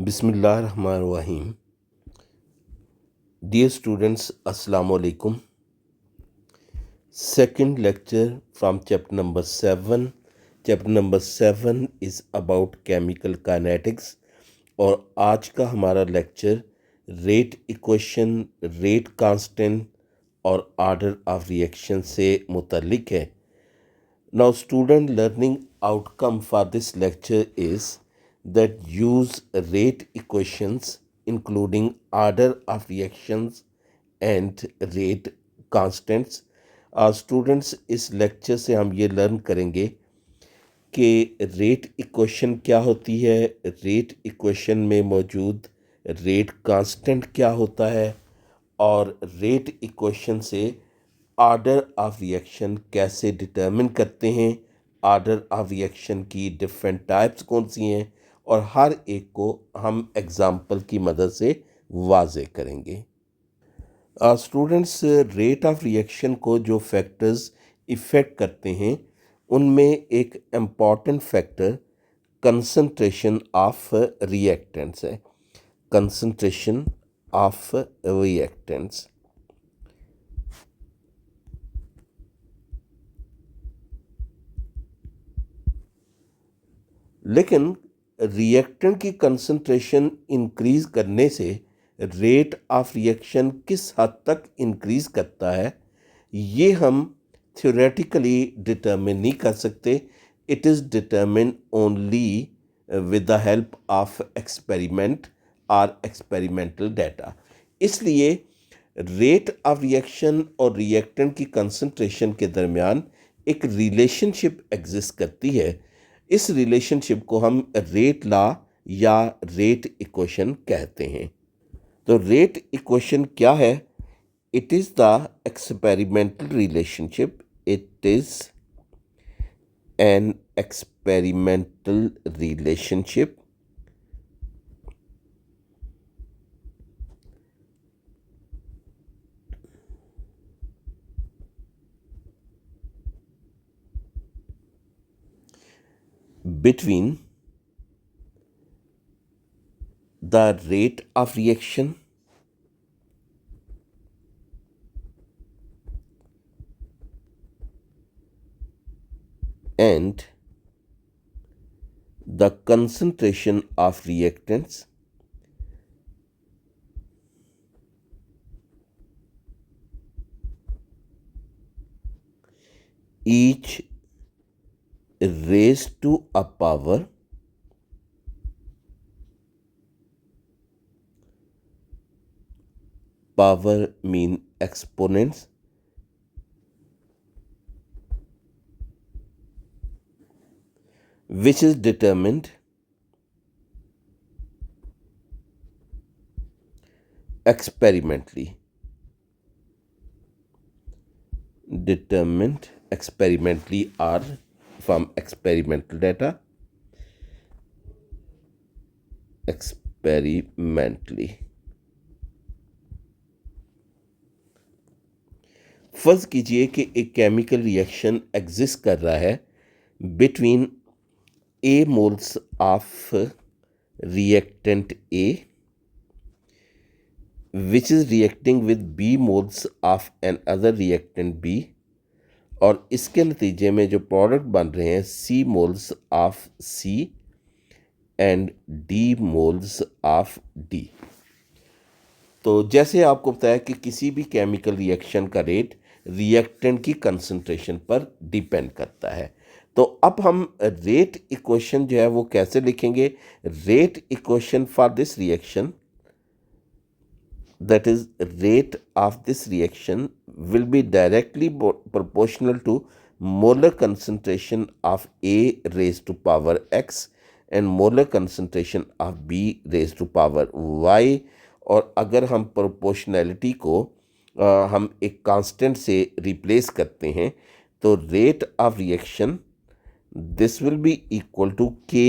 बिस्मिल्लाहिर्रहमानिर्रहीम। Dear students, Assalamu alaikum. Second lecture from chapter number 7. Chapter number 7 is about chemical kinetics और आज का हमारा lecture rate equation, rate constant और order of reaction से मुतल्लिक है। Now, student learning outcome for this lecture is that use rate equations including order of reactions and rate constants। Students इस lecture से हम ये लर्न करेंगे कि रेट इक्वेशन क्या होती है, रेट इक्वेशन में मौजूद रेट कांस्टेंट क्या होता है और रेट इक्वेशन से ऑर्डर ऑफ रिएक्शन कैसे डिटरमिन करते हैं, ऑर्डर ऑफ रिएक्शन की डिफरेंट टाइप्स कौन सी हैं और हर एक को हम एग्जाम्पल की मदद से वाज़े करेंगे। स्टूडेंट्स, रेट ऑफ रिएक्शन को जो फैक्टर्स इफ़ेक्ट करते हैं उनमें एक important factor concentration of reactants है। Concentration of reactants. लेकिन रिएक्टेंट की कंसंट्रेशन इंक्रीज करने से रेट ऑफ रिएक्शन किस हद तक इंक्रीज करता है ये हम थ्योरेटिकली डिटरमिन नहीं कर सकते। It is determine only with the help of experiment और एक्सपेरिमेंटल डाटा। इसलिए रेट ऑफ रिएक्शन और रिएक्टेंट की कंसंट्रेशन के दरमियान एक रिलेशनशिप एग्जिस्ट करती है। इस रिलेशनशिप को हम रेट लॉ या रेट इक्वेशन कहते हैं। तो रेट इक्वेशन क्या है? It is the experimental relationship. It is an experimental relationship between the rate of reaction and the concentration of reactants each raised to a power mean exponents, which is determined experimentally. Determined experimentally or from experimental data. Experimentally. फर्ज कीजिए कि एक chemical reaction exist कर रहा है between A moles of reactant A which is reacting with B moles of another reactant B और इसके नतीजे में जो प्रोडक्ट बन रहे हैं C moles of C and D moles of D. तो जैसे आपको बताया कि किसी भी केमिकल रिएक्शन का रेट रिएक्टेंट की कंसंट्रेशन पर डिपेंड करता है। तो अब हम रेट इक्वेशन जो है वो कैसे लिखेंगे? Rate equation for this reaction, that is rate of this reaction, will be directly proportional to molar concentration of A raised to power x and molar concentration of B raised to power y। और अगर हम proportionality को हम एक constant से replace करते हैं तो rate of reaction this will be equal to k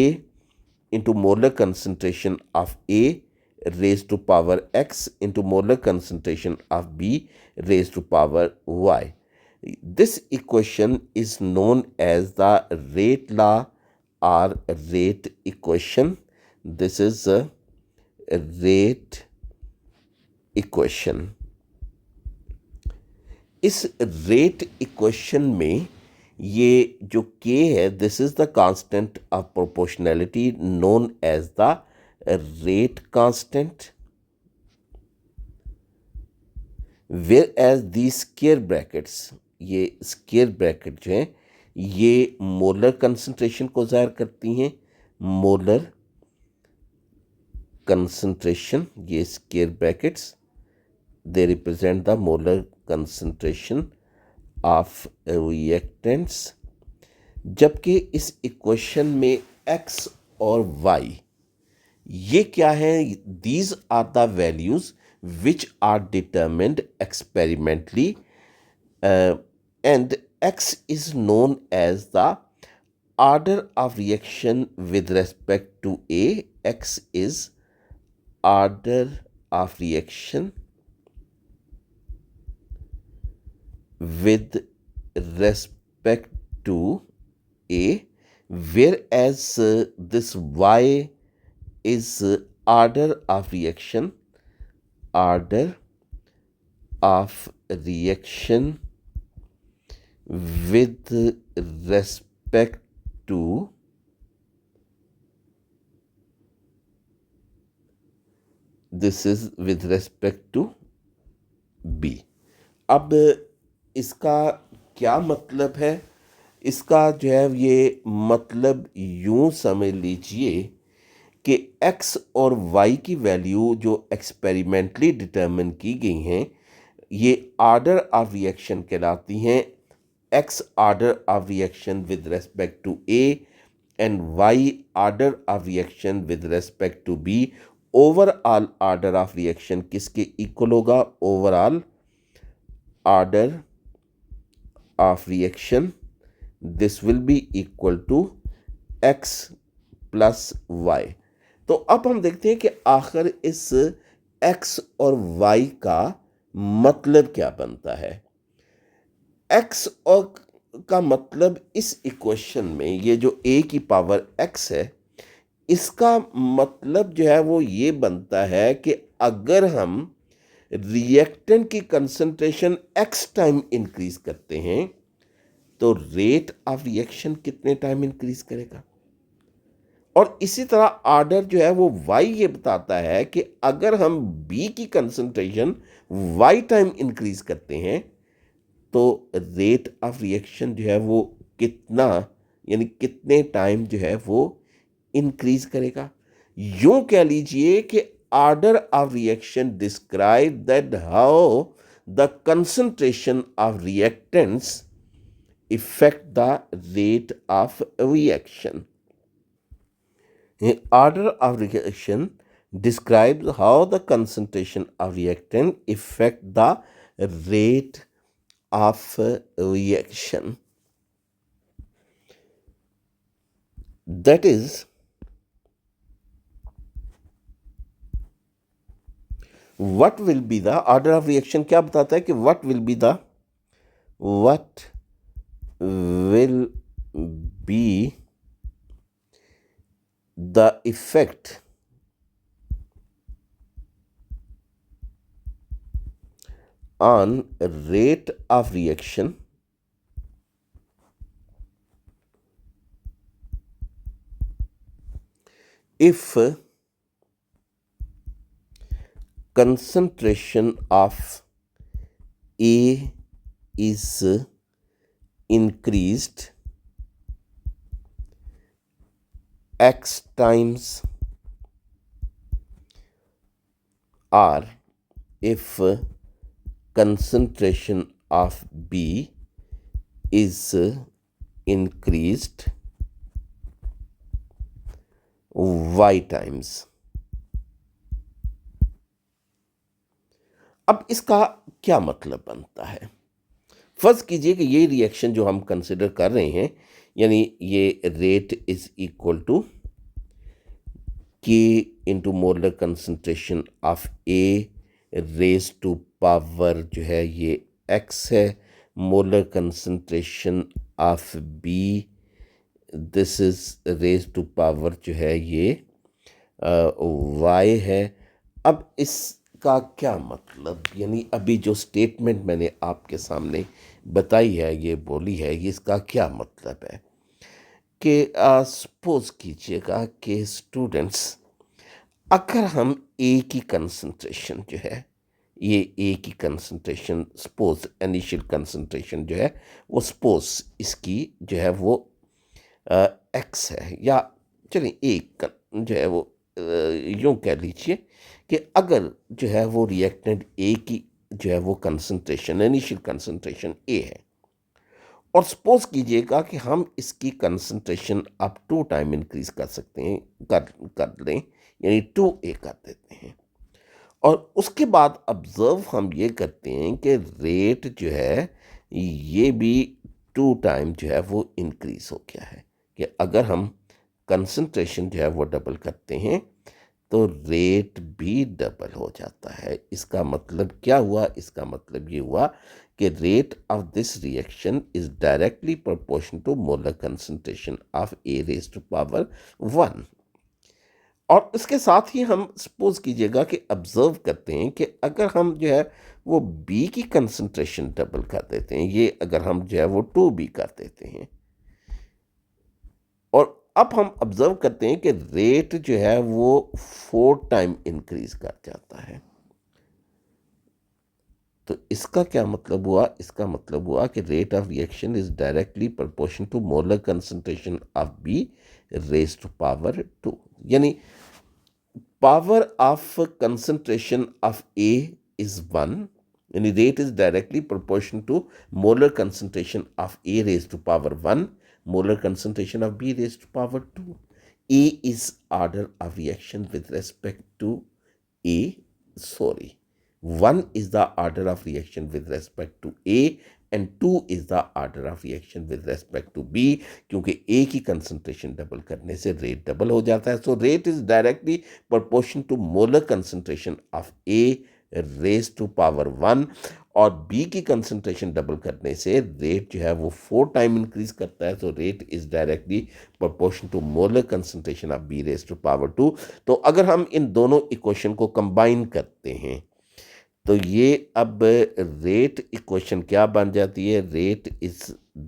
into molar concentration of A raised to power x into molar concentration of B raised to power y. This equation is known as the rate law or rate equation. This is rate equation. इस rate equation में ये जो k है, this is the constant of proportionality known as the rate constant, whereas the square brackets, ये square bracket जो हैं ये molar concentration को ज़ाहिर करती हैं। मोलर कंसंट्रेशन, ये square brackets they represent the molar concentration of reactants। जबकि इस इक्वेशन में x और y ये क्या है, these are the values which are determined experimentally, and x is known as the order of reaction with respect to A। x is order of reaction with respect to A, whereas this y is order of reaction with respect to this is with respect to B। अब इसका क्या मतलब है, इसका जो है ये मतलब यूं समझ लीजिए कि x और y की वैल्यू जो एक्सपेरिमेंटली डिटर्मिन की गई हैं ये ऑर्डर ऑफ रिएक्शन कहलाती हैं। x order of reaction with respect to a and y order of reaction with respect to b। Overall order of reaction किसके इक्वल होगा, overall order of reaction this will be equal to x plus y। तो अब हम देखते हैं कि आखिर इस x और y का मतलब क्या बनता है। x और का मतलब इस इक्वेशन में ये जो a की पावर x है इसका मतलब जो है वो ये बनता है कि अगर हम रिएक्टेंट की कंसंट्रेशन x टाइम इंक्रीज करते हैं तो रेट ऑफ रिएक्शन कितने टाइम इंक्रीज करेगा। और इसी तरह ऑर्डर जो है वो y ये बताता है कि अगर हम b की कंसंट्रेशन y टाइम इंक्रीज करते हैं तो रेट ऑफ रिएक्शन जो है वो कितना, यानी कितने टाइम जो है वो इंक्रीज करेगा। यूं कह लीजिए कि order of reaction describe that how the concentration of reactants affect the rate of reaction। Order of reaction describes how the concentration of reactant affect the rate of reaction। That is, what will be the order of reaction क्या बताता है कि what will be the effect on rate of reaction if concentration of A is increased x times, or if concentration of B is increased y times। अब इसका क्या मतलब बनता है। फर्ज कीजिए कि ये रिएक्शन जो हम कंसिडर कर रहे हैं, यानी ये rate is equal to k into molar concentration of A raise to power जो है ये x है, molar concentration of b this is raise to power जो है ये y है, अब इसका क्या मतलब, यानी अभी जो स्टेटमेंट मैंने आपके सामने बताई है, ये बोली है, ये इसका क्या मतलब है कि सपोज कीजिएगा कि स्टूडेंट्स, अगर हम ए की कंसंट्रेशन जो है, ये ए की कंसंट्रेशन सपोज इनिशियल कंसंट्रेशन जो है वो सपोज इसकी जो है वो एक्स है, या चलिए एक जो है वो यूँ कह लीजिए कि अगर जो है वो रिएक्टेंट ए की जो है वो कंसंट्रेशन इनिशियल कंसंट्रेशन ए है, और सपोज कीजिएगा कि हम इसकी concentration up to time increase कर सकते हैं, कर लें, यानी 2a कर देते हैं, और उसके बाद ऑब्जर्व हम ये करते हैं कि रेट जो है ये भी 2 टाइम जो है वो इंक्रीज हो गया है, कि अगर हम कंसंट्रेशन जो है वो डबल करते हैं तो रेट भी डबल हो जाता है। इसका मतलब क्या हुआ, इसका मतलब ये हुआ कि rate of this reaction is directly proportional to molar concentration of A raise to power 1। और इसके साथ ही हम सपोज कीजिएगा कि ऑब्जर्व करते हैं कि अगर हम जो है वो बी की कंसंट्रेशन डबल कर देते हैं, ये अगर हम जो है वो 2b कर देते हैं, और अब हम ऑब्जर्व करते हैं कि रेट जो है वो 4 टाइम इंक्रीज कर जाता है, तो इसका क्या मतलब हुआ, इसका मतलब हुआ कि rate of reaction is directly proportional to molar concentration of B raise to power 2, यानी power of concentration of A is 1, and the rate is directly proportional to molar concentration of A raised to power 1, molar concentration of B raised to power 2. A is order of reaction with respect to A, sorry, 1 is the order of reaction with respect to A and 2 is the order of reaction with respect to B, क्योंकि A की concentration double करने से rate double हो जाता है। So rate is directly proportion to molar concentration of A raise to power 1, और B की concentration double करने से रेट जो है वो 4 टाइम इंक्रीज करता है, so rate is directly proportion to molar concentration of B raise to power 2। तो अगर हम इन दोनों इक्वेशन को कंबाइन करते हैं तो ये अब रेट इक्वेशन क्या बन जाती है, rate is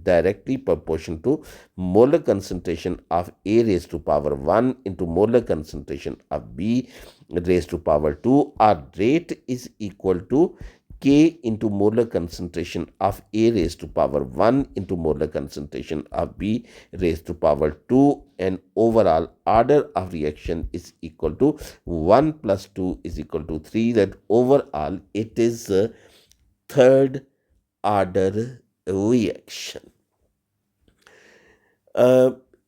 directly proportion to molar concentration of A raise to power 1 into molar concentration of B raise to power 2, और rate is equal to K into molar concentration of A raised to power 1 into molar concentration of B raised to power 2, and overall order of reaction is equal to 1 plus 2 is equal to 3, that overall it is a third order reaction.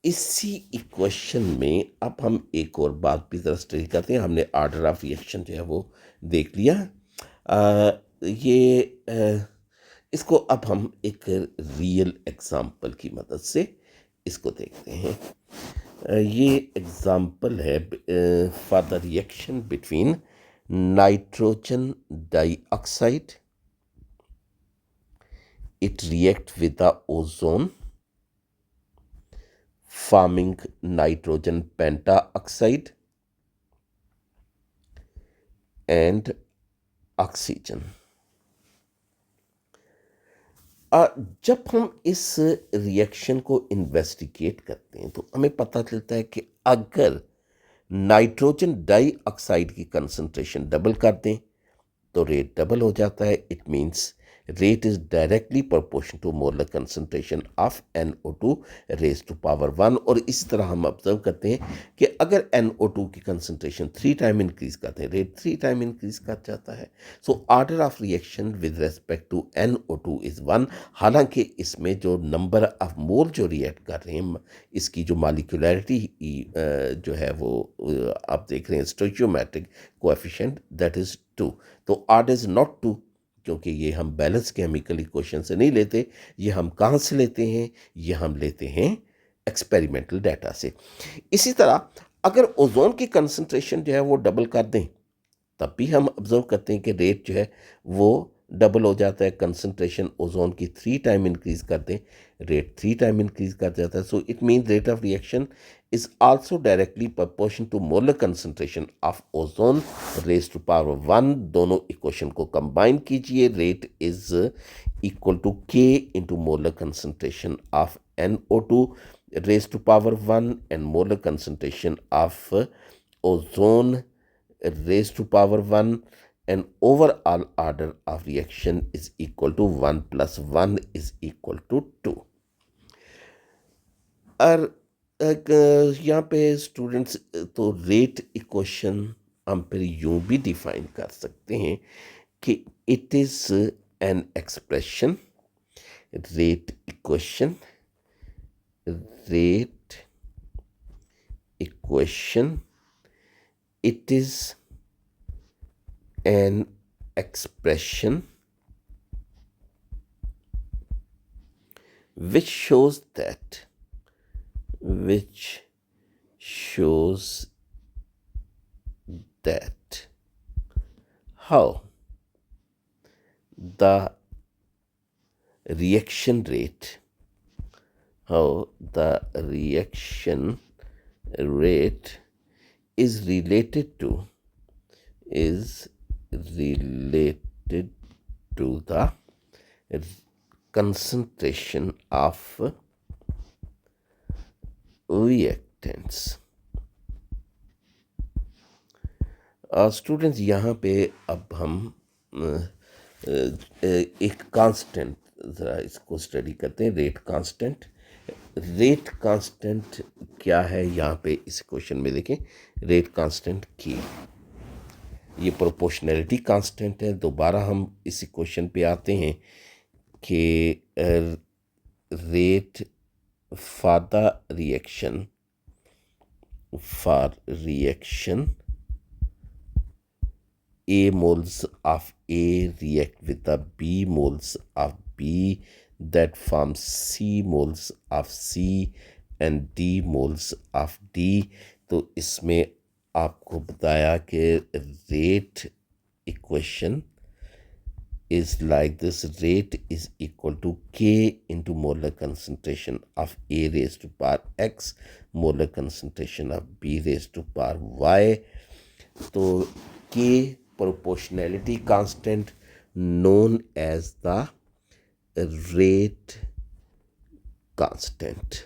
इसी equation में अब हम एक और बात भी जरा study करते हैं। हमने ऑर्डर ऑफ रिएक्शन जो है वो देख लिया, इसको अब हम एक रियल एग्जाम्पल की मदद से इसको देखते हैं। ये एग्जाम्पल है for the reaction between nitrogen dioxide, it react with the ozone forming nitrogen pentaoxide and oxygen। जब हम इस रिएक्शन को इन्वेस्टिगेट करते हैं तो हमें पता चलता है कि अगर नाइट्रोजन डाइऑक्साइड की कंसंट्रेशन डबल कर दें तो रेट डबल हो जाता है। It means rate is directly proportional to molar concentration of NO2 raised to power 1। और इसी तरह हम ऑब्जर्व करते हैं कि अगर NO2 की कंसंट्रेशन 3 टाइम इंक्रीज करते हैं, रेट 3 टाइम इंक्रीज कर जाता है। So order of reaction with respect to NO2 is 1। हालांकि इसमें जो नंबर ऑफ मोल जो रिएक्ट कर रहे हैं, इसकी जो मॉलिक्यूलैरिटी जो है वो आप देख रहे हैं स्टोइचियोमेट्रिक कोएफिशिएंट, दैट इज 2। तो ऑर्डर इज नॉट 2, क्योंकि ये हम बैलेंस केमिकल इक्वेशन से नहीं लेते। ये हम कहाँ से लेते हैं, ये हम लेते हैं एक्सपेरिमेंटल डाटा से। इसी तरह अगर ओजोन की कंसंट्रेशन जो है वो डबल कर दें तब भी हम ऑब्जर्व करते हैं कि रेट जो है वो डबल हो जाता है। कंसंट्रेशन ओजोन की 3 टाइम इंक्रीज कर दें, रेट 3 टाइम इंक्रीज कर जाता है। So it mean rate of reaction is also directly proportional to molar concentration of ozone raised to power 1. दोनों इक्वेशन को कंबाइन कीजिए. Rate is equal to k into molar concentration of NO2 raised to power 1 and molar concentration of ozone raised to power 1, and overall order of reaction is equal to 1 plus 1 is equal to 2. और यहाँ पे students तो rate equation हम फिर यूं भी define कर सकते हैं कि it is an expression. Rate equation it is an expression which shows that how the reaction rate is related to the concentration of reactants. Students यहाँ पे अब हम एक कांस्टेंट ज़रा इसको स्टडी करते हैं. रेट कांस्टेंट क्या है यहाँ पे इस क्वेश्चन में देखें. रेट कांस्टेंट की ये प्रोपोर्शनैलिटी कांस्टेंट है. दोबारा हम इस क्वेश्चन पे आते हैं कि rate for the reaction A moles of A react with the B moles of B that forms C moles of C and D moles of D. तो इसमें आपको बताया कि rate equation is like this. Rate is equal to K into molar concentration of A raised to power X, molar concentration of B raised to power Y. तो K proportionality constant known as the rate constant.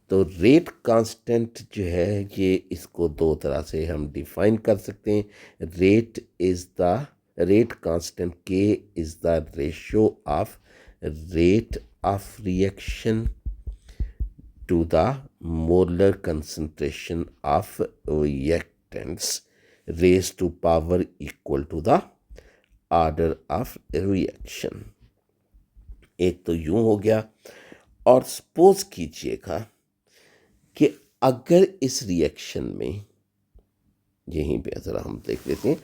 तो rate constant जो है ये इसको दो तरह से हम डिफाइन कर सकते हैं. Rate constant K is the ratio of rate of reaction to the molar concentration of reactants raised to power equal to the order of reaction. एक तो यूं हो गया. और सपोज कीजिएगा कि अगर इस रिएक्शन में, यहीं पे ज़रा हम देख लेते हैं,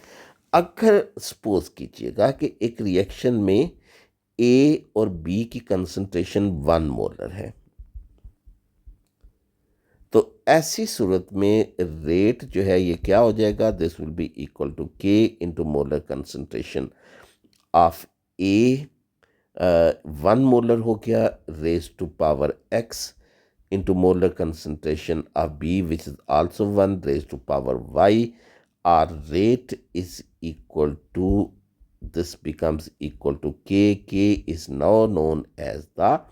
अगर सपोज कीजिएगा कि एक रिएक्शन में A और B की कंसंट्रेशन 1 मोलर है, तो ऐसी सूरत में रेट जो है ये क्या हो जाएगा. This will be equal to K into molar concentration of A 1 molar हो गया raise to power X into molar concentration of B which is also 1 raised to power Y. Our rate is equal to, this becomes equal to K. K is now known as the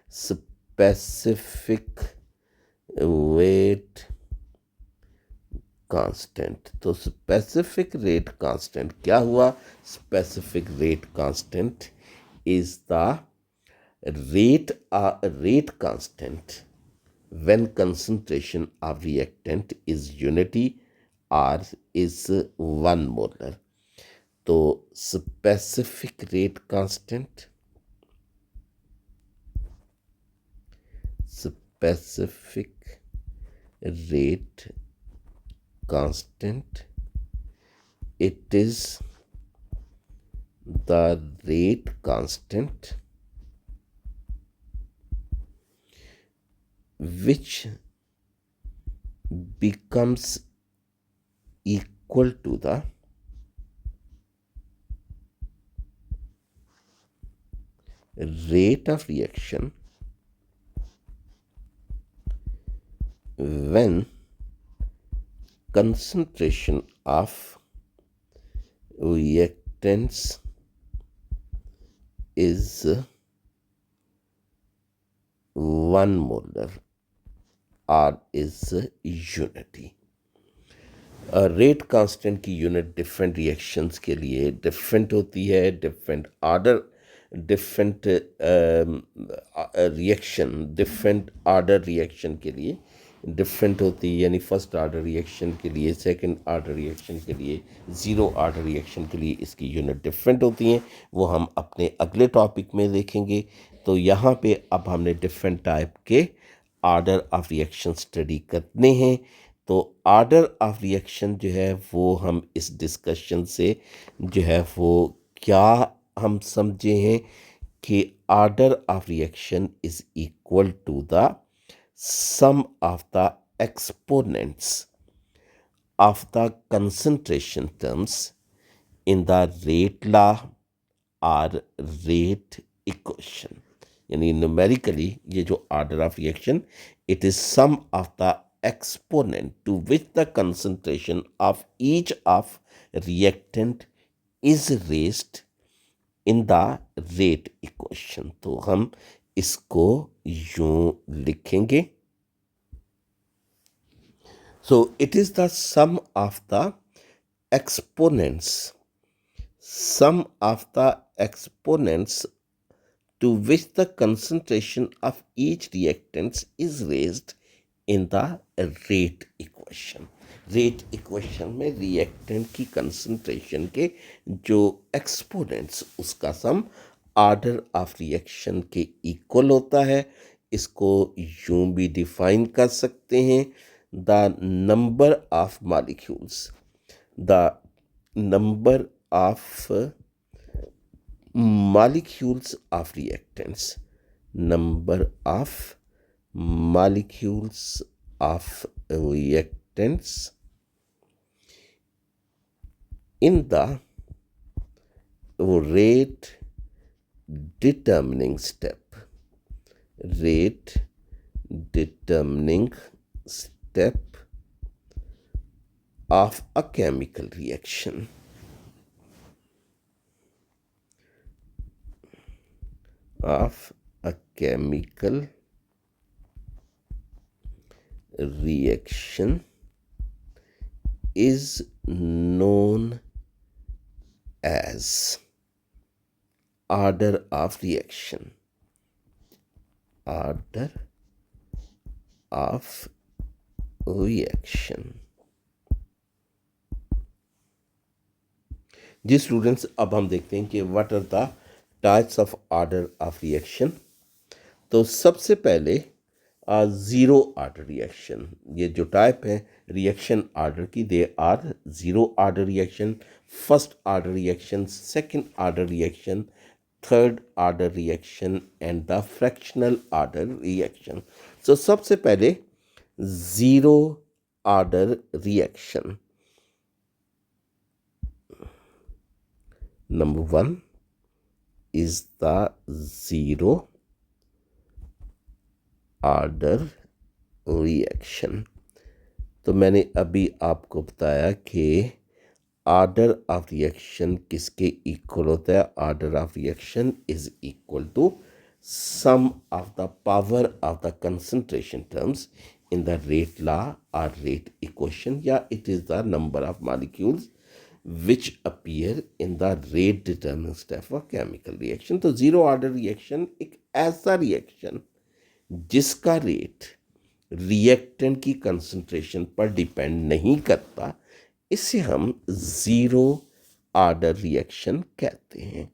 specific rate constant. तो specific rate constant क्या हुआ. Specific rate constant is the rate constant when concentration of reactant is unity or is 1 molar. तो specific rate constant it is the rate constant which becomes equal to the rate of reaction when concentration of reactants is 1 molar, R is unity. Rate constant की unit different reactions के लिए different होती है, different order, different different order reaction के लिए different होती है। यानी फर्स्ट आर्डर रिएक्शन के लिए, सेकंड आर्डर रिएक्शन के लिए, ज़ीरो आर्डर रिएक्शन के लिए इसकी यूनिट डिफरेंट होती हैं। वो हम अपने अगले टॉपिक में देखेंगे। तो यहाँ पे अब हमने डिफरेंट टाइप के आर्डर ऑफ रिएक्शन स्टडी करने हैं। तो आर्डर ऑफ रिएक्शन जो है वो हम इस डिस्कशन से जो है वो क्या हम समझे हैं कि order of reaction is equal to the sum of the exponents of the concentration terms in the rate law और रेट इक्वेशन। यानी न्यूमेरिकली ये जो order of reaction, it is sum of the exponent to which the concentration of each of reactant is raised in the rate equation। तो हम इसको यूं लिखेंगे। So it is the sum of the exponents, sum of the exponents to which the concentration of each reactant is raised in the rate equation. Rate equation में reactant की concentration के जो exponents, उसका सम आर्डर ऑफ रिएक्शन के equal होता है। इसको यूं भी डिफाइन कर सकते हैं, the number of molecules, the number of molecules of reactants, number of molecules of reactants in the rate determining step, rate determining step of a chemical reaction, of a chemical reaction is known as order of reaction, order of reaction। जी students, अब हम देखते हैं कि what are the types of order of reaction. तो सबसे पहले zero order reaction, ये जो टाइप है रिएक्शन आर्डर की, they are zero order reaction, first order reaction, second order reaction, third order reaction and the fractional order reaction. So सबसे पहले zero order reaction. Number 1 is the zero order reaction. तो मैंने अभी आपको बताया कि order of reaction किसके equal होता है। Order of reaction is equal to sum of the power of the concentration terms in the rate law और रेट इक्वेशन, या it is the number of molecules which appear in the rate determining step of chemical reaction. तो zero order reaction एक ऐसा reaction जिसका rate reactant की concentration पर depend नहीं करता, इसे हम ज़ीरो आर्डर रिएक्शन कहते हैं।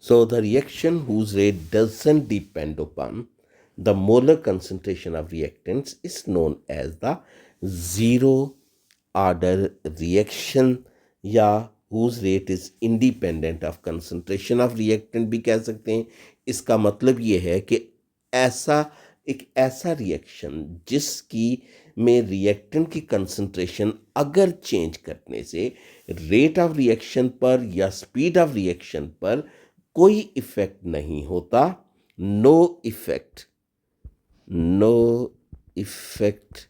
So the reaction whose rate doesn't depend upon the molar concentration of reactants is known as the zero order reaction, या whose rate is independent of concentration of reactant भी कह सकते हैं। इसका मतलब ये है कि एक ऐसा रिएक्शन जिसकी में रिएक्टेंट की कंसंट्रेशन अगर चेंज करने से रेट ऑफ रिएक्शन पर या स्पीड ऑफ रिएक्शन पर कोई इफेक्ट नहीं होता, no effect, no effect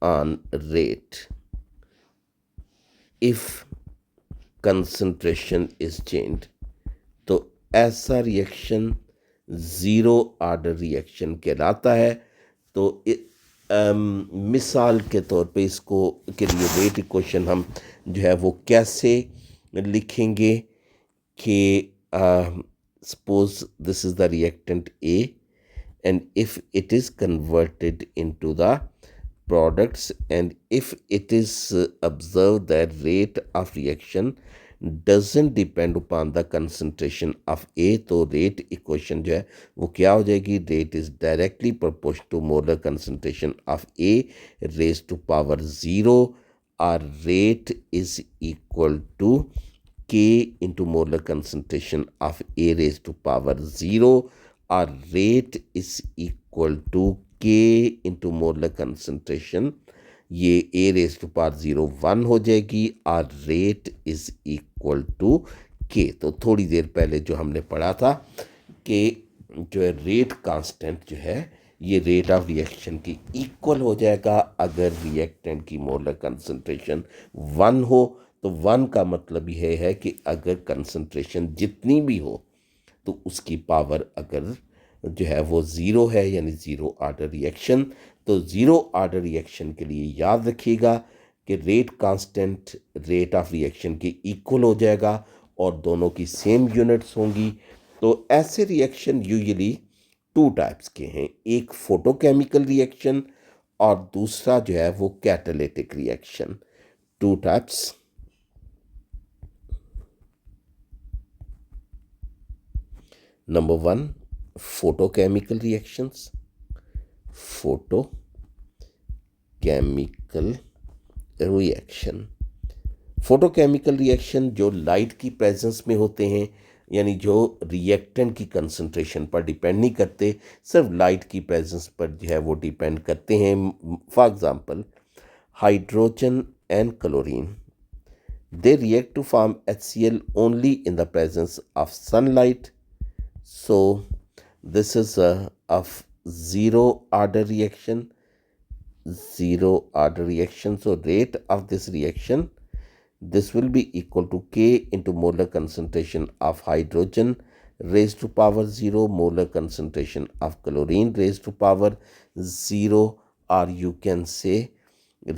on rate if concentration is changed, तो ऐसा रिएक्शन ज़ीरो ऑर्डर रिएक्शन कहलाता है। तो मिसाल के तौर पे इसको के लिए रेट इक्वेशन हम जो है वो कैसे लिखेंगे कि suppose this is the reactant A, and if it is converted into the products, and if it is observed that rate of reaction doesn't depend upon the concentration of A, तो rate equation जो है वो क्या हो जाएगी, rate is directly proportional to molar concentration of A raised to power 0, or rate is equal to K into molar concentration of A raised to power 0, or rate is equal to K into molar concentration, ये A raised to power 0 1 हो जाएगी, और rate is equal to K। तो थोड़ी देर पहले जो हमने पढ़ा था कि जो है रेट कांस्टेंट जो है ये रेट ऑफ रिएक्शन की इक्वल हो जाएगा अगर रिएक्टेंट की मोलर कंसंट्रेशन 1 हो। तो 1 का मतलब यह है कि अगर कंसंट्रेशन जितनी भी हो तो उसकी पावर अगर जो है वो ज़ीरो है, यानी ज़ीरो ऑर्डर रिएक्शन। तो ज़ीरो ऑर्डर रिएक्शन के लिए याद रखिएगा कि rate constant rate of reaction के इक्वल हो जाएगा और दोनों की सेम यूनिट्स होंगी। तो ऐसे रिएक्शन यूजुअली टू टाइप्स के हैं, एक फोटोकेमिकल रिएक्शन और दूसरा जो है वो catalytic reaction. Two types, number one photochemical reactions, photochemical reaction। Photochemical reaction जो लाइट की प्रेजेंस में होते हैं, यानी जो रिएक्टेंट की कंसंट्रेशन पर डिपेंड नहीं करते, सिर्फ लाइट की प्रेजेंस पर जो है वो डिपेंड करते हैं। For example hydrogen and chlorine, they react to form HCl only in the presence of sunlight. So this is of zero order reaction, zero order reaction. So rate of this reaction, this will be equal to K into molar concentration of hydrogen raised to power 0, molar concentration of chlorine raised to power 0, or you can say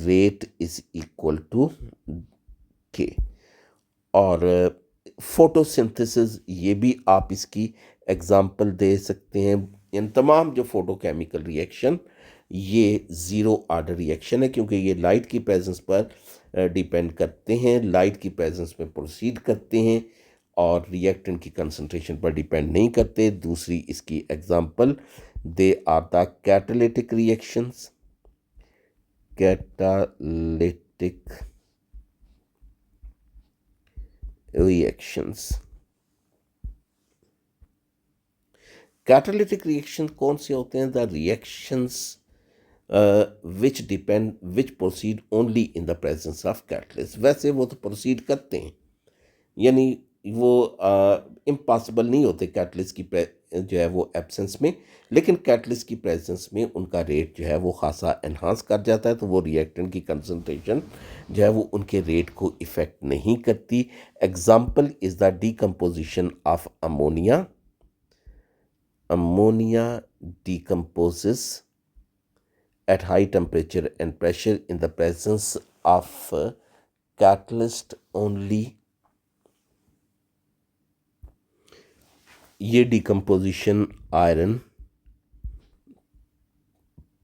rate is equal to K। और photosynthesis, ये भी आप इसकी example दे सकते हैं। इन तमाम जो photochemical reaction ये ज़ीरो ऑर्डर रिएक्शन है, क्योंकि ये लाइट की प्रेजेंस पर डिपेंड करते हैं, लाइट की प्रेजेंस में प्रोसीड करते हैं और रिएक्टेंट की कंसंट्रेशन पर डिपेंड नहीं करते। दूसरी इसकी example, they are the catalytic reactions, catalytic reactions. Catalytic reaction कौन से होते हैं? The reactions which depend which proceed only in the presence of catalyst. वैसे वो तो प्रोसीड करते हैं, यानी वो इम्पॉसिबल नहीं होते कैटलिस्ट की जो है वो एब्सेंस में, लेकिन कैटलिस्ट की प्रेजेंस में उनका रेट जो है वो खासा एनहांस कर जाता है। तो वो रिएक्टेंट की कंसंट्रेशन जो है वो उनके रेट को इफ़ेक्ट नहीं करती। Example is the decomposition of ammonia. Ammonia decomposes at high temperature and pressure in the presence of catalyst only। ये डिकम्पोजिशन आयरन,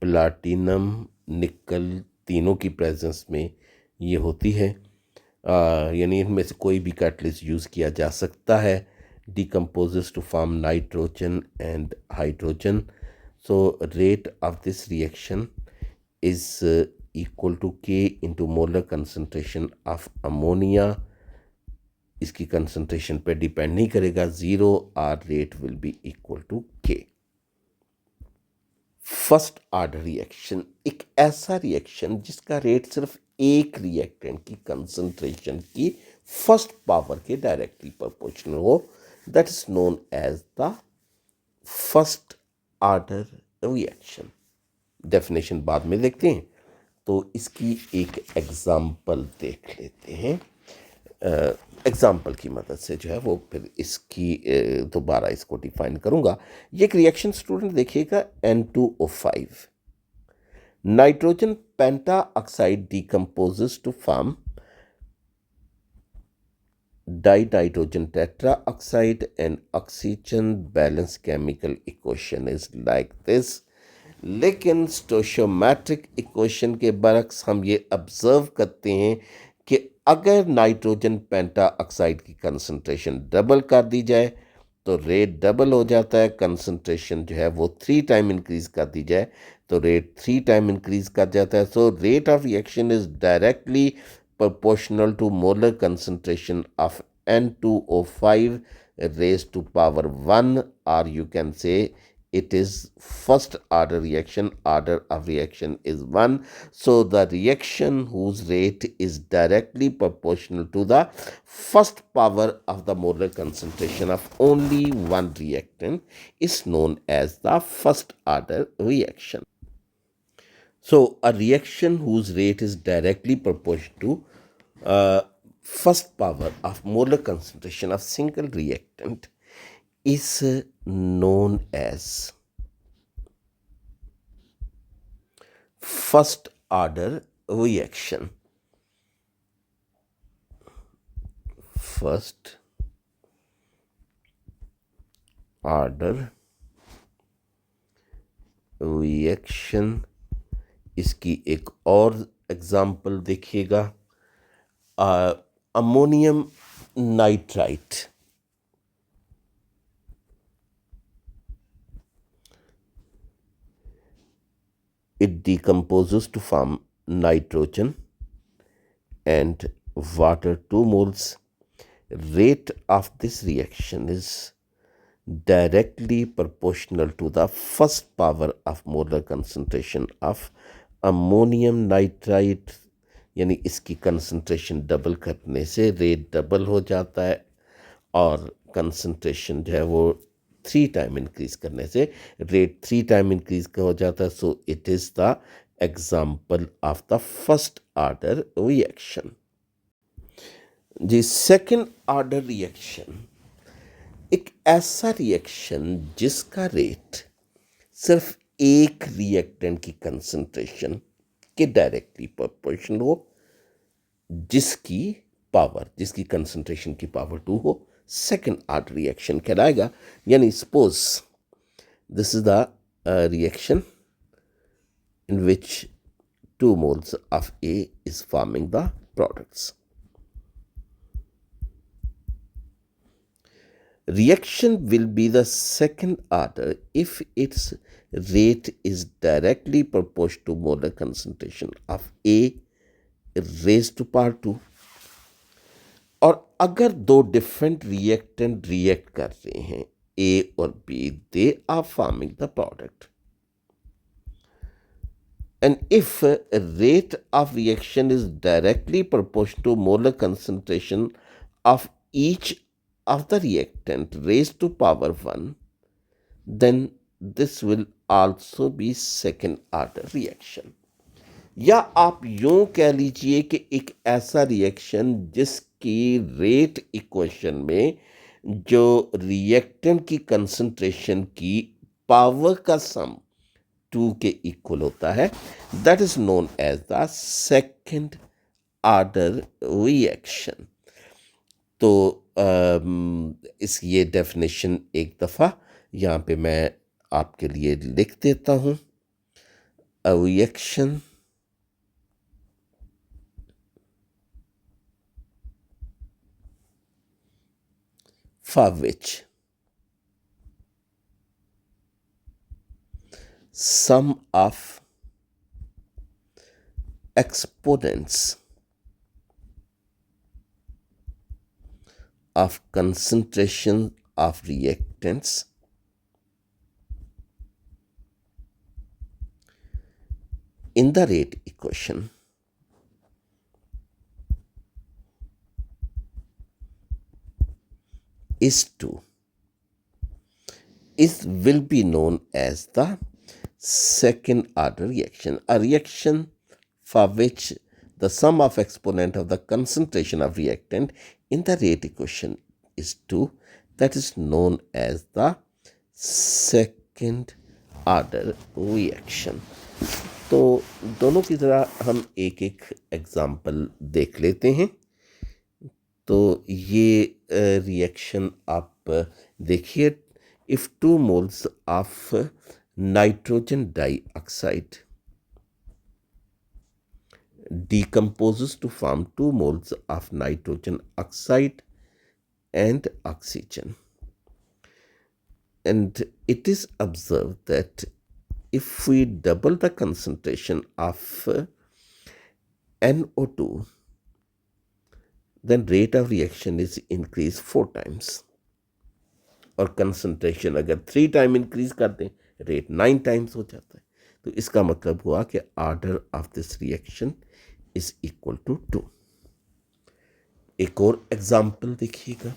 प्लाटिनम, निकल तीनों की प्रेजेंस में ये होती है, यानी इनमें से कोई भी कैटलिस्ट यूज़ किया जा सकता है। Decomposes to form nitrogen and hydrogen. So rate of this reaction is equal to K into molar concentration of ammonia। इसकी कंसंट्रेशन पे डिपेंड नहीं करेगा, ज़ीरो, और rate will be equal to K। First order reaction, एक ऐसा reaction जिसका rate सिर्फ एक रिएक्टेंट की कंसंट्रेशन की फर्स्ट पावर के डायरेक्टली प्रोपोर्शनल हो, that is known as the first order reaction। Definition बाद में देखते हैं। तो इसकी एक एग्ज़ाम्पल देख लेते हैं। एग्ज़ाम्पल की मदद से जो है वो फिर इसकी दोबारा इसको डिफाइन करूँगा। ये एक रिएक्शन स्टूडेंट देखिएगा, N2O5 nitrogen penta oxide decomposes to form dinitrogen tetraoxide and oxygen balance chemical equation is like this। लेकिन स्टोशियोमेट्रिक इक्वेशन के बरक्स हम ये ऑब्जर्व करते हैं कि अगर नाइट्रोजन पेंटा ऑक्साइड की कंसंट्रेशन डबल कर दी जाए तो रेट डबल हो जाता है, कंसंट्रेशन जो है वो 3 टाइम इंक्रीज कर दी जाए तो रेट 3 टाइम इंक्रीज कर जाता है। So rate of reaction is directly proportional to molar concentration of N2O5 raised to power 1, or you can say it is first order reaction. Order of reaction is 1. So the reaction whose rate is directly proportional to the first power of the molar concentration of only one reactant is known as the first order reaction. So a reaction whose rate is directly proportional to first power of molar concentration of single reactant is known as first order reaction. First order reaction। इसकी एक और example देखिएगा, ammonium nitrite. It decomposes to form nitrogen and water 2 moles. Rate of this reaction is directly proportional to the first power of molar concentration of ammonium nitrite, यानी इसकी concentration double करने से rate double हो जाता है और concentration जो है वो 3 टाइम इंक्रीज करने से रेट 3 टाइम इंक्रीज का हो जाता है। So it is the example of the first order reaction. जी, सेकेंड ऑर्डर रिएक्शन एक ऐसा रिएक्शन जिसका रेट सिर्फ एक रिएक्टेंट की कंसंट्रेशन के डायरेक्टली प्रोपोर्शनल हो, जिसकी कंसंट्रेशन की पावर 2 हो, सेकेंड ऑर्डर रिएक्शन कहलाएगा। यानी suppose this is the reaction in which 2 moles of A is forming the products. Reaction will be the second order if its rate is directly proportional to molar concentration of A raised to power 2। और अगर दो different reactant react कर रहे हैं A और B, they are forming the product. And if rate of reaction is directly proportional to molar concentration of each of the reactant raised to power 1, then this will also be second order reaction। या आप यूं कह लीजिए कि एक ऐसा reaction जिसकी rate equation में जो रिएक्टेंट की कंसंट्रेशन की पावर का सम 2 के इक्वल होता है, that is known as the second order reaction. तो इस ये डेफिनेशन एक दफ़ा यहाँ पे मैं आपके लिए लिख देता हूँ। A reaction for which sum of exponents of concentration of reactants in the rate equation will be known as the second order reaction. A reaction for which the sum of exponent of the concentration of reactant in the rate equation is 2, that is known as the second order reaction. तो दोनों की ज़रा हम एक एक example देख लेते हैं। तो ये रिएक्शन आप देखिए, if 2 moles of nitrogen dioxide decomposes to form 2 moles of nitrogen oxide and oxygen, and it is observed that if we double the concentration of NO2, then rate of reaction is increased 4 times, और concentration अगर 3 time increase कर दें rate 9 times हो जाता है। तो इसका मतलब हुआ कि order of this reaction is equal to 2। एक और एग्जाम्पल देखिएगा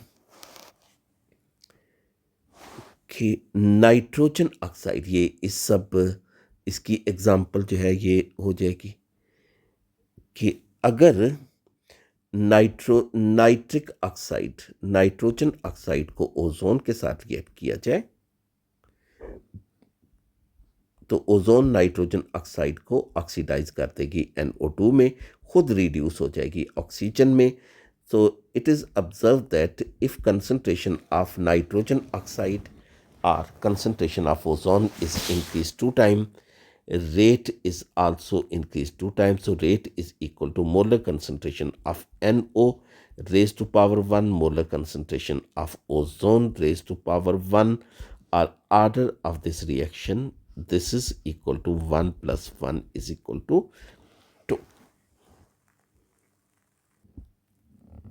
कि नाइट्रोजन ऑक्साइड, ये इस सब इसकी एग्जाम्पल जो है ये हो जाएगी कि अगर नाइट्रिक ऑक्साइड नाइट्रोजन ऑक्साइड को ओजोन के साथ रिएक्ट किया जाए तो ओजोन नाइट्रोजन ऑक्साइड को ऑक्सीडाइज कर देगी, NO2 में खुद रिड्यूस हो जाएगी ऑक्सीजन में। So it is observe that if concentration of nitrogen oxide और concentration of ozone is increase 2 time, rate is also increased 2 times, so rate is equal to molar concentration of NO raised to power 1 molar concentration of ozone raised to power 1, or order of this reaction, this is equal to 1 plus 1 is equal to 2।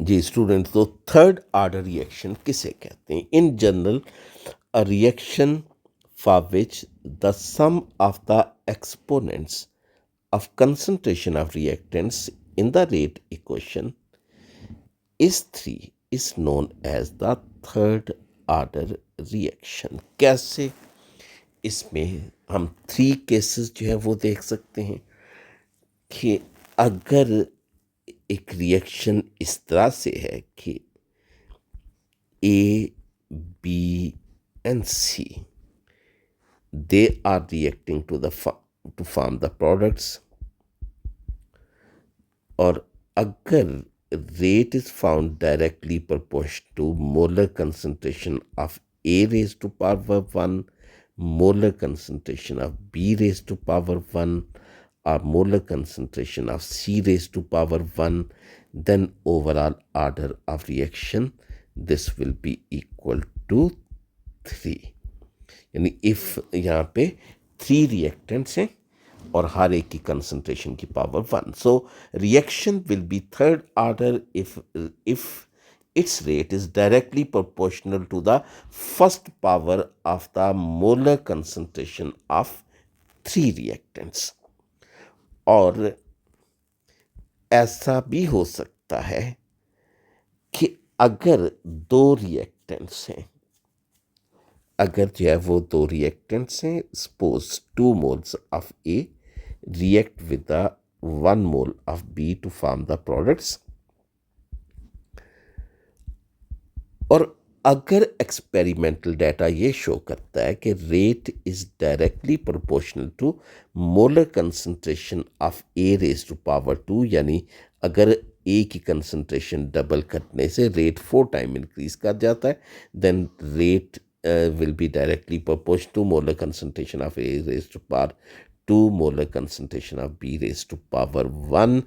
जी student, तो third order reaction किसे कहते हैं? In general a reaction for which the sum of the exponents of concentration of reactants in the rate equation is 3 is known as the third order reaction। कैसे? इसमें हम 3 cases जो है वो देख सकते हैं कि अगर एक रिएक्शन इस तरह से है कि A, B and C they are reacting to form the products, और अगर rate is found directly proportional to molar concentration of A raised to power 1, molar concentration of B raised to power 1, or molar concentration of C raised to power 1, then overall order of reaction this will be equal to 3। यानी if यहाँ पे 3 reactants हैं और हर एक की concentration की power 1, so reaction will be third order if its rate is directly proportional to the first power of the molar concentration of 3 reactants। और ऐसा भी हो सकता है कि अगर 2 रिएक्टेंट्स हैं, अगर जो है वो 2 रिएक्टेंट्स हैं, suppose 2 moles of A react with the 1 mole of B to form the products, और अगर एक्सपेरिमेंटल डाटा ये शो करता है कि rate is directly proportional to molar concentration of A raise to power 2, यानी अगर A की कंसंट्रेशन डबल करने से रेट 4 टाइम इंक्रीज कर जाता है, then rate will be directly proportional to molar concentration of A raised to power 2 molar concentration of B raised to power 1,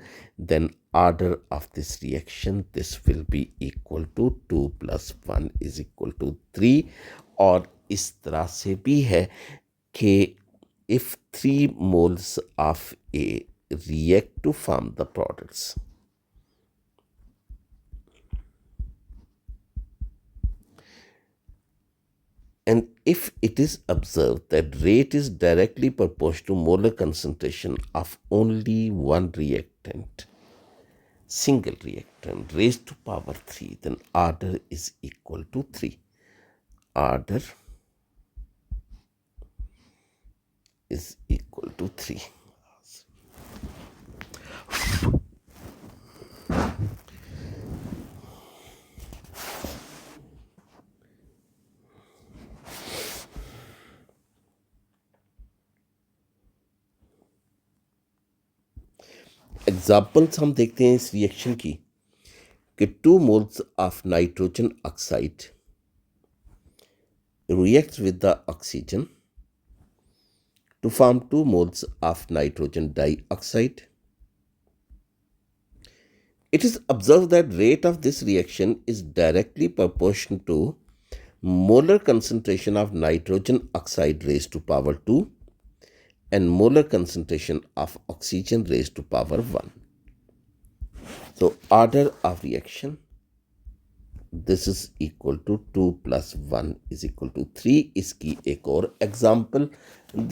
then order of this reaction this will be equal to 2 plus 1 is equal to 3। और इस तरह से भी है कि if 3 moles of A react to form the products, and if it is observed that rate is directly proportional to molar concentration of only one reactant, single reactant raised to power 3, then order is equal to 3। Order is equal to 3. Examples हम देखते हैं इस reaction की कि 2 moles of nitrogen oxide reacts with the oxygen to form 2 moles of nitrogen dioxide. It is observed that rate of this reaction is directly proportional to molar concentration of nitrogen oxide raised to power 2 and molar concentration of oxygen raised to power 1. So order of reaction, this is equal to 2 plus 1 is equal to 3. इसकी एक और example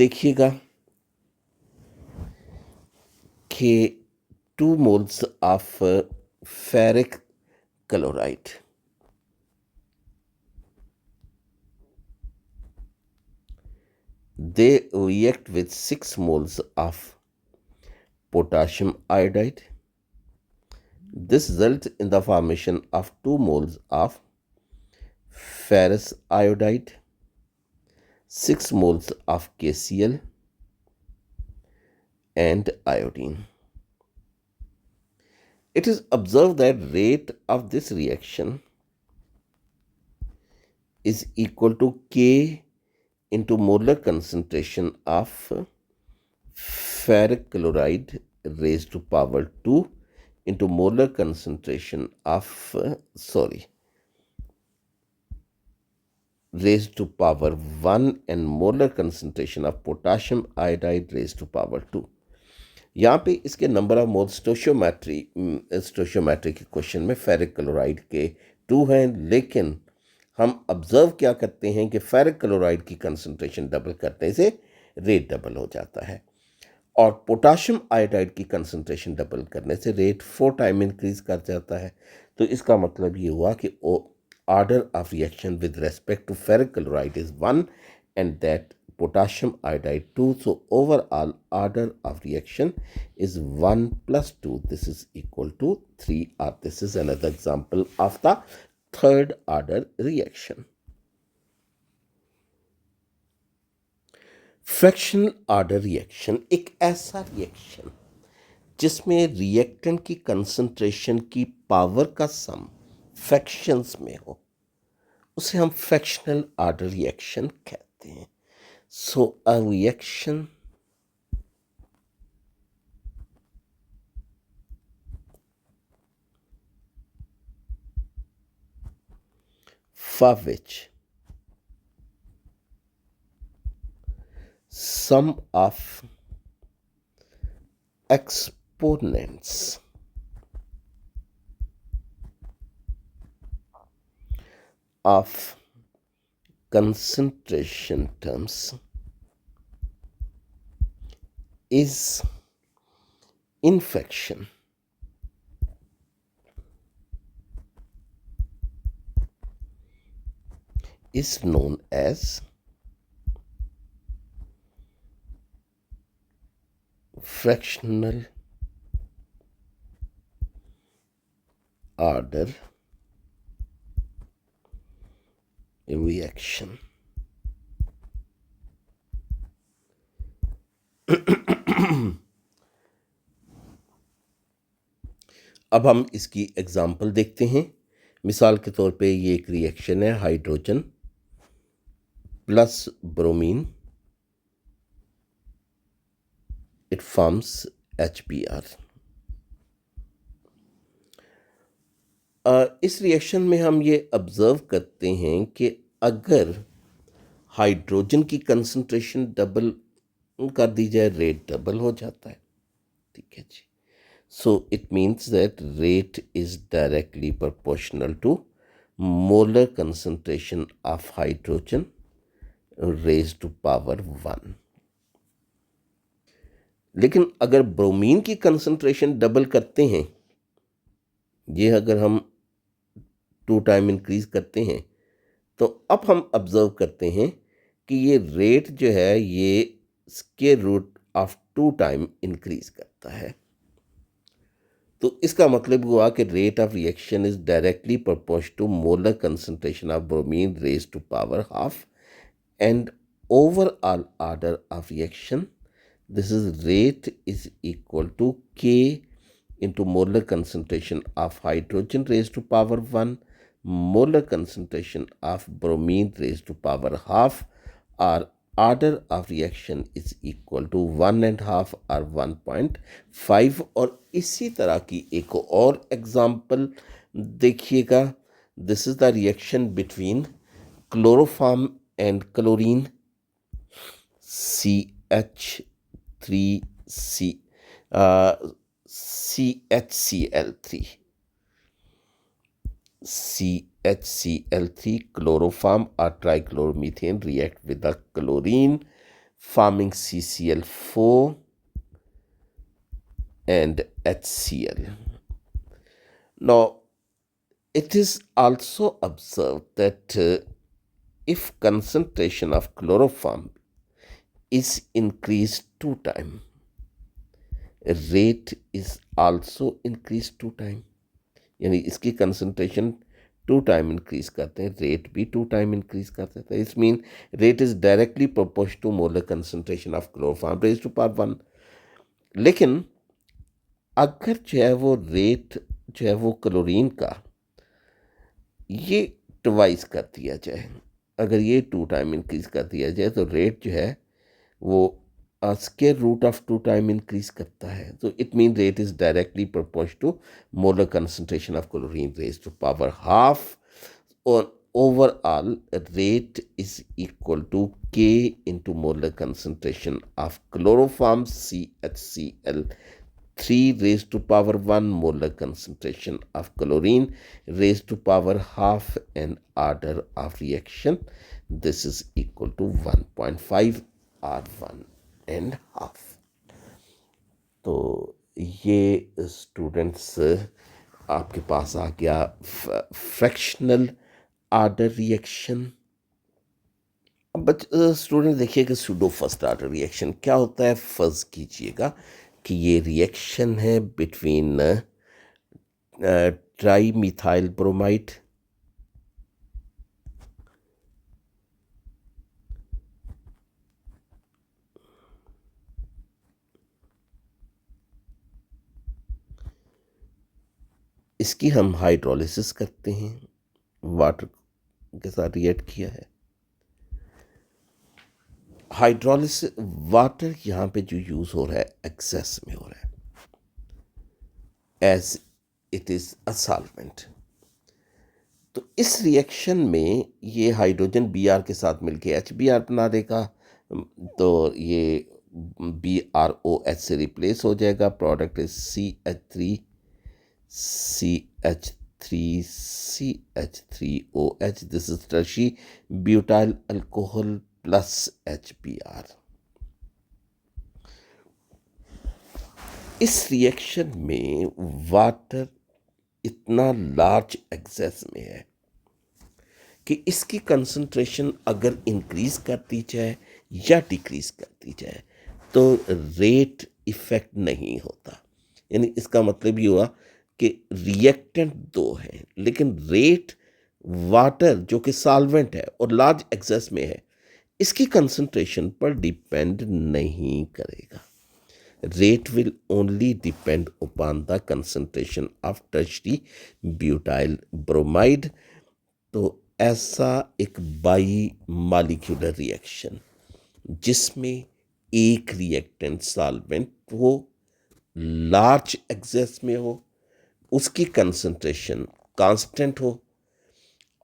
देखिएगा कि 2 moles of ferric chloride they react with 6 moles of potassium iodide. This results in the formation of 2 moles of ferrous iodide, 6 moles of KCl and iodine. It is observed that rate of this reaction is equal to K into molar concentration of ferric chloride raised to power 2 into molar concentration of raised to power 1 and molar concentration of potassium iodide raised to power 2. यहाँ पे इसके number of mole stoichiometry के question में ferric chloride के 2 हैं, लेकिन हम observe क्या करते हैं कि फेरिक क्लोराइड की कंसंट्रेशन डबल करने से रेट डबल हो जाता है और पोटाशियम आयोडाइड की कंसंट्रेशन डबल करने से रेट 4 टाइम इंक्रीज कर जाता है. तो इसका मतलब ये हुआ कि order of reaction with respect to ferric chloride is 1 and that potassium iodide 2. So overall order of reaction is 1 plus 2. This is equal to 3. Or this is another example of the third order reaction. Fractional order reaction एक ऐसा reaction जिसमें reactant की concentration की power का सम fractions में हो, उसे हम फ्रैक्शनल ऑर्डर रिएक्शन कहते हैं. So a reaction for which sum of exponents of concentration terms is in fraction is known as fractional order reaction. अब हम इसकी एग्जाम्पल देखते हैं. मिसाल के तौर पे ये एक रिएक्शन है hydrogen plus bromine, it forms HBr. इस रिएक्शन में हम ये ऑब्जर्व करते हैं कि अगर हाइड्रोजन की कंसंट्रेशन डबल कर दी जाए रेट डबल हो जाता है. ठीक है जी. So it means that rate is directly proportional to molar concentration of hydrogen raised to power 1. लेकिन अगर ब्रोमीन की कंसंट्रेशन डबल करते हैं, ये अगर हम 2 टाइम इंक्रीज करते हैं, तो अब हम ऑब्जर्व करते हैं कि ये रेट जो है ये square root of 2 time increase करता है। तो इसका मतलब हुआ कि rate of reaction is directly proportional to molar concentration of bromine raise to power half and overall order of reaction, this is rate is equal to K into molar concentration of hydrogen raised to power 1, molar concentration of bromine raised to power half, or order of reaction is equal to 1.5 or 1.5। और इसी तरह की एक और example देखिएगा। This is the reaction between chloroform and chlorine CH3C CHCl3 CHCl3 chloroform or trichloromethane react with the chlorine forming CCl4 and HCl. Now it is also observed that if concentration of chloroform is increased 2 times, rate is also increased 2 times। यानी इसकी concentration 2 time increase करते हैं, rate भी 2 time increase कर देता है। इस mean rate is directly proportional to molar concentration of chloroform raise to power 1। लेकिन अगर जो है वो रेट जो है वो क्लोरीन का ये ट्वाइस कर दिया जाए, अगर ये 2 टाइम इंक्रीज कर दिया जाए तो रेट जो है वो square root of 2 time increase करता है। तो it mean rate is directly proportional to molar concentration of chlorine raise to power half, और overall rate is equal to K into molar concentration of chloroform CHCl3 raised to power 1, molar concentration of chlorine raised to power half, and order of reaction this is equal to 1.5 or 1.5। तो ये students आपके पास आ गया fractional order reaction. अब student देखिएगा pseudo first order reaction क्या होता है। फर्ज कीजिएगा कि ये रिएक्शन है बिटवीन ट्राई मिथाइल ब्रोमाइड इसकी हम हाइड्रोलिसिस करते हैं, वाटर के साथ रिएक्ट किया है। हाइड्रोलिसिस वाटर यहाँ पे जो यूज हो रहा है एक्सेस में हो रहा है as it is a solvent. तो इस रिएक्शन में ये हाइड्रोजन Br के साथ मिलके HBr बना देगा, तो ये BrOH से रिप्लेस हो जाएगा। Product is CH3CH3OH। This is tertiary butyl alcohol plus HBr। इस रिएक्शन में वाटर इतना लार्ज एक्सेस में है कि इसकी कंसंट्रेशन अगर इंक्रीज कर दी जाए या डिक्रीज कर दी जाए तो रेट इफेक्ट नहीं होता। यानी इसका मतलब ये हुआ कि रिएक्टेंट दो है लेकिन रेट वाटर जो कि सॉल्वेंट है और लार्ज एक्सेस में है इसकी कंसंट्रेशन पर डिपेंड नहीं करेगा। Rate will only depend upon the concentration of tertiary butyl bromide। तो ऐसा एक बाई मॉलिक्यूलर रिएक्शन जिसमें एक रिएक्टेंट सॉल्वेंट हो, लार्ज एक्सेस में हो, उसकी कंसंट्रेशन कांस्टेंट हो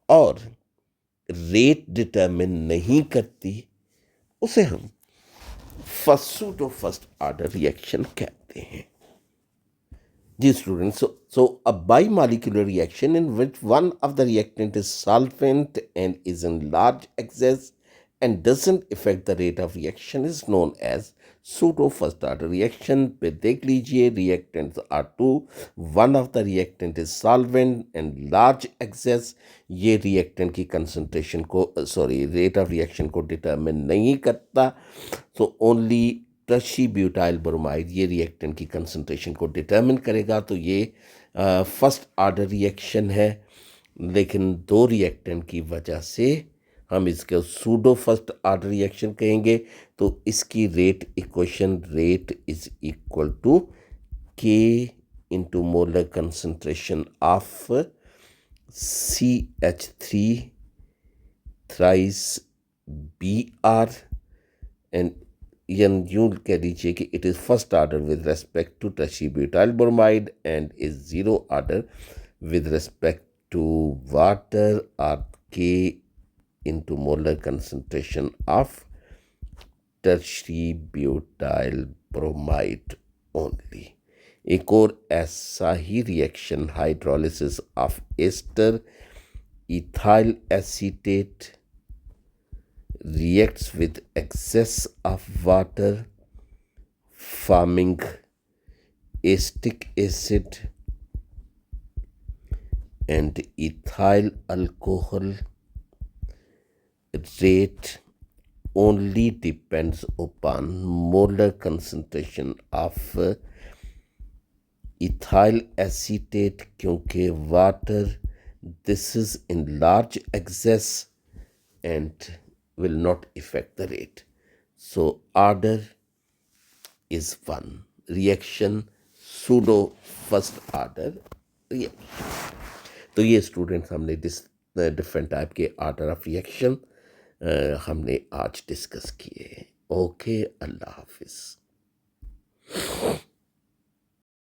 और रेट डिटरमिन नहीं करती, उसे हम सूडो फर्स्ट ऑर्डर रिएक्शन कहते हैं। जी student, so a bimolecular reaction in which one of the reactant is solvent and is in large excess and doesn't affect the rate of reaction is known as pseudo first order reaction पे देख लीजिए, reactants are two, one of the reactant is solvent and large excess. ये reactant की concentration को sorry rate of reaction को determine नहीं करता। So only tertiary butyl bromide ये रिएक्टेंट की कंसंट्रेशन को डिटरमिन करेगा। तो ये फर्स्ट ऑर्डर रिएक्शन है, लेकिन दो रिएक्टेंट की वजह से हम इसके सूडो फर्स्ट ऑर्डर रिएक्शन कहेंगे। तो इसकी rate equation, rate is equal to K into molar concentration of CH3 thrice Br and यूं कह लीजिए कि it is first order with respect to tertiary butyl bromide and is zero order with respect to water और K into molar concentration of tertiary butyl bromide only। एक और ऐसा ही reaction hydrolysis of ester ethyl acetate reacts with excess of water forming acetic acid and ethyl alcohol rate only depends upon molar concentration of ethyl acetate क्योंकि water this is in large excess and will not affect the rate। So order is one, reaction pseudo first order reaction। तो ये students हमने different type के order of reaction हमने आज discuss किए। Okay, अल्लाह हाफिज़।